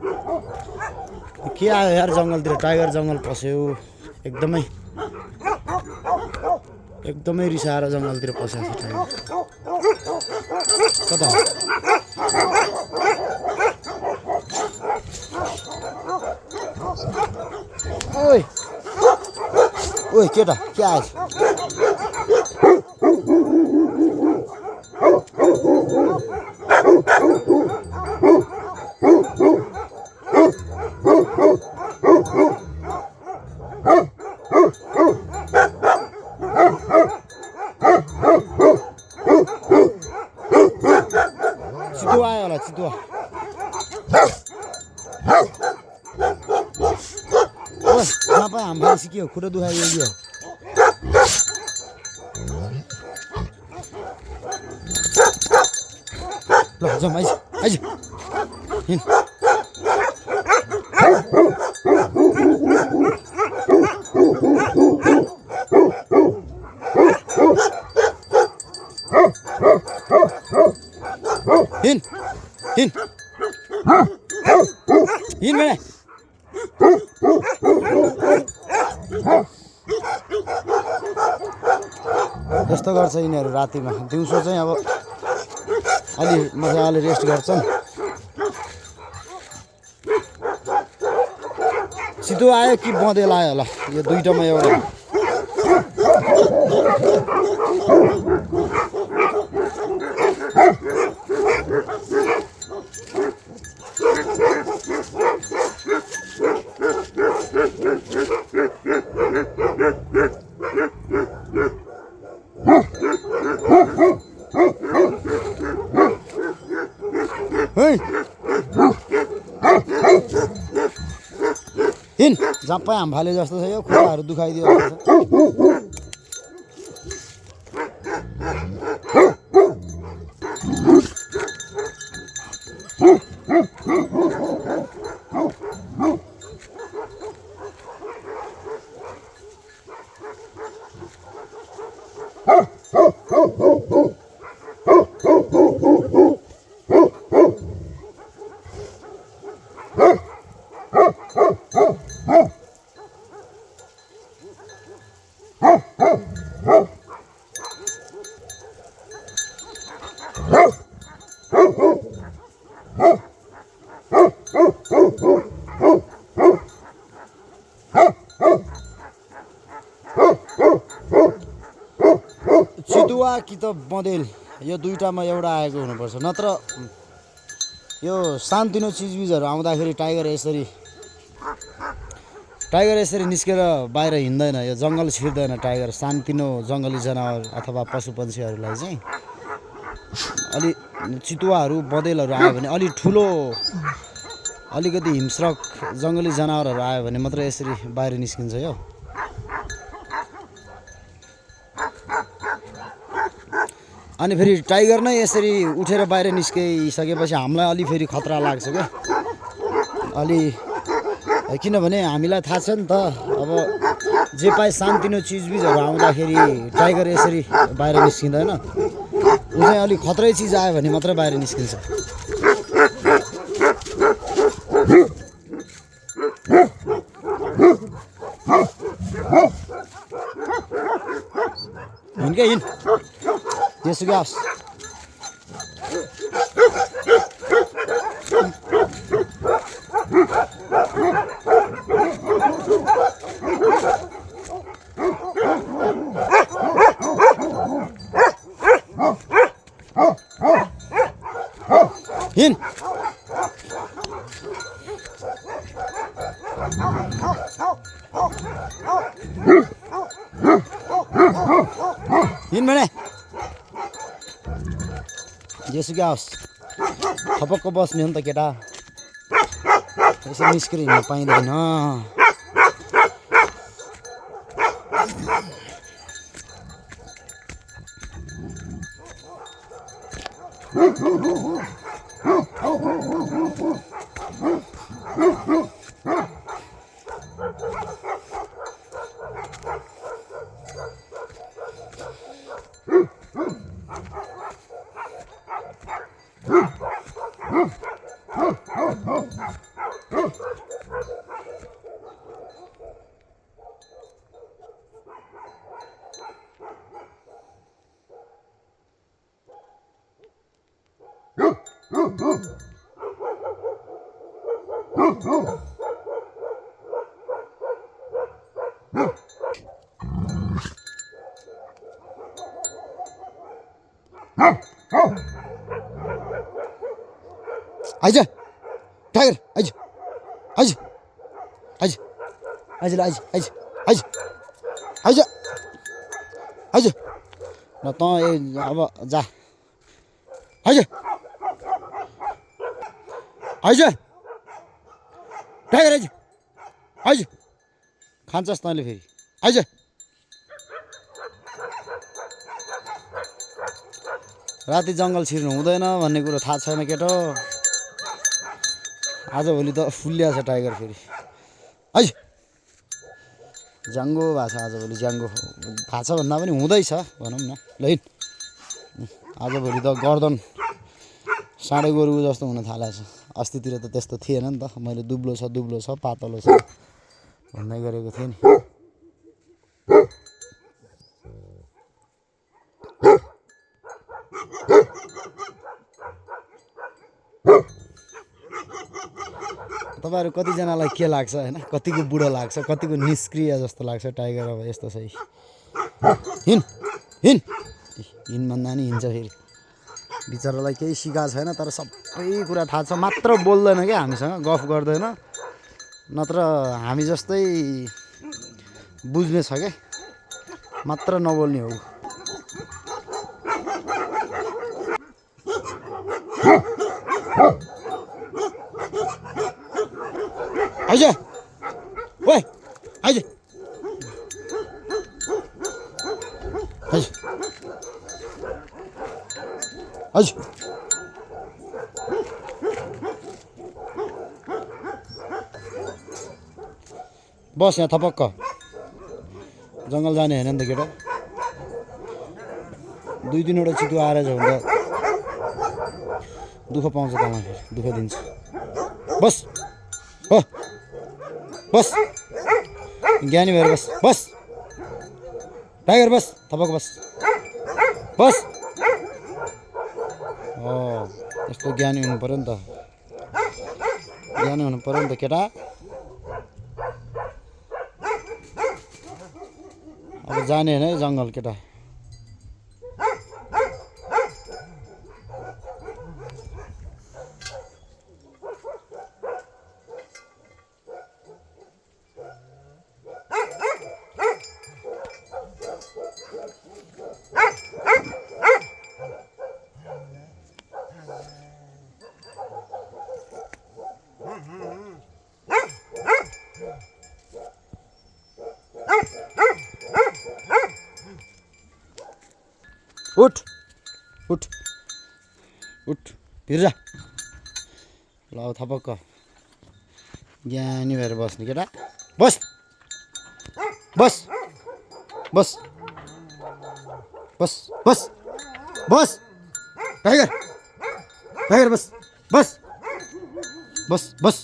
के आयो यार जङ्गलतिर टाइगर जङ्गल पस्यो एकदमै रिसाएर जङ्गलतिर पसेको छ टाइगर कता ओइ ओइ केटा के आएछ चितुवा आयो होला चितुवा ओइ तपाईँ हाम्रो सिक्यो खुट्टा दुखाइयो यो ल जाउँ आइज आइज हिँड हिँड हिँड हिँड भने यस्तो गर्छ यिनीहरू रातिमा दिउँसो चाहिँ अब अलि मजाले रेस्ट गर्छन् चितुवा आयो कि बँदेल आयो होला यो दुईटामा एउटा हिँड झप्पै हामफाले जस्तो छ यो खुट्टाहरू दुखाइदियो चितुवा कि त बँदेल यो दुईटामा एउटा आएको हुनुपर्छ नत्र यो सानतिनो चिजबिजहरू आउँदाखेरि टाइगर यसरी निस्केर बाहिर हिँड्दैन यो जङ्गल छिर्दैन टाइगर सानतिनो जङ्गली जनावर अथवा पशुपन्छीहरूलाई चाहिँ अलि चितुवाहरू बँदेलहरू आयो भने अलि ठुलो अलिकति हिंस्रक जङ्गली जनावरहरू आयो भने मात्र यसरी बाहिर निस्किन्छ यो अनि फेरि टाइगर नै यसरी उठेर बाहिर निस्किसकेपछि हामीलाई अलि फेरि खतरा लाग्छ क्या अलि किनभने हामीलाई थाहा छ नि त अब जे पाए सानतिनो चिजबिजहरू आउँदाखेरि टाइगर यसरी बाहिर निस्किँदैन ऊ चाहिँ अलिक खतरै चिज आयो भने मात्रै बाहिर निस्किन्छ हिँड्कै हिँड जेसुकै आओस् हिँड हिँड भने जेसुकै आओस् थपक्क बस्ने हो नि त केटा यसो निस्केर हिँड्न पाइँदैन आइज टाइगर आइज आइज आइज आइज आइज आइज आइज आइज आइज न त अब जा आइज आइज टाइगर आइज आइज खान्छस् तैँले फेरि आइज राति जङ्गल छिर्नु हुँदैन भन्ने कुरो थाहा छैन केटो आजभोलि त फुल्लिया छ टाइगर फेरि आइज ज्याङ्गो भएको छ आजभोलि ज्याङ्गो थाहा छ भन्दा पनि हुँदैछ भनौँ न ल आजभोलि त गर्दन साँडे गोरुको जस्तो हुन थालेको छ अस्तितिर त त्यस्तो थिएन नि त मैले दुब्लो छ पातलो छ भन्दै गरेको थिएँ नि तपाईँहरू कतिजनालाई के लाग्छ होइन कतिको बुढो लाग्छ कतिको निष्क्रिय जस्तो लाग्छ टाइगर अब यस्तो छ हिँड हिँड हिँड भन्दा नि हिँड्छ फेरि बिचरालाई केही सिकाएको छैन तर सबै कुरा थाहा छ मात्र बोल्दैन क्या हामीसँग गफ गर्दैन नत्र हामी जस्तै बुझ्ने छ क्या मात्र नबोल्ने हो आइज ओए आइज आइज आइज बस यहाँ थपक्क जङ्गल जाने होइन नि त केटा 2-3 वटा चितुवा आएर छ भने त दुःख पाउँछ तँलाई फेरि दुःख दिन्छ बस हो बस ज्ञानी भएर बस बस टाइगर बस थपक्क बस बस यस्तो ज्ञानी हुनु पर्यो नि त ज्ञानी हुनु पर्यो नि त केटा अब जाने होइन है जङ्गल केटा उठ उठ उठ भिर जा ल थपक्क ज्ञानी भएर बस्ने केटा बस बस बस बस बस बस टाइगर टाइगर बस बस बस बस